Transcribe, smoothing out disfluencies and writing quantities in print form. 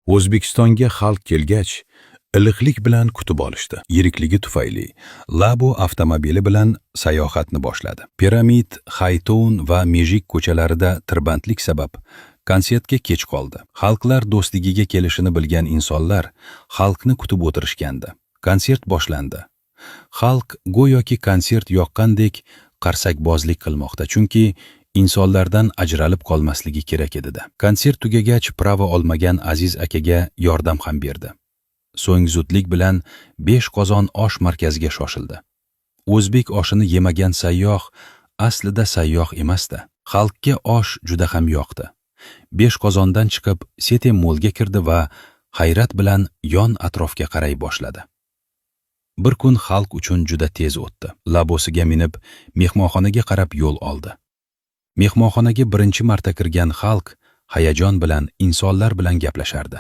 O'zbekistonga xalq kelgach, iliqlik bilan kutib olishdi. Yirikligi tufayli Labo avtomobili bilan sayohatni boshladi. Piramid, Haytoun va Mejik ko'chalarida tirbandlik sabab konsertga kech qoldi. Xalqlar do'stligiga kelishini bilgan insonlar xalqni kutib o'tirishgandi. Konsert boshlandi. Xalq go'yoki konsert yoqqandek qarsakbozlik qilmoqda, chunki insonlardan ajralib qolmasligi kerak edi. Konsert tugagach prava olmagan aziz akaga yordam ham berdi. So'ng zudlik bilan 5 qozon osh markaziga shoshildi. O'zbek oshini yemagan sayyoh aslida sayyoh emasdi. Xalqga osh juda ham yoqdi. 5 qozondan chiqib Sete Mollga kirdi va hayrat bilan yon atrofga qaray boshladi. Bir kun xalq uchun juda tez o'tdi. Labosiga minib mehmonxonaga qarab yo'l oldi. Mehmonxonaga birinchi marta kirgan xalq hayajon bilan insonlar bilan gaplashardi.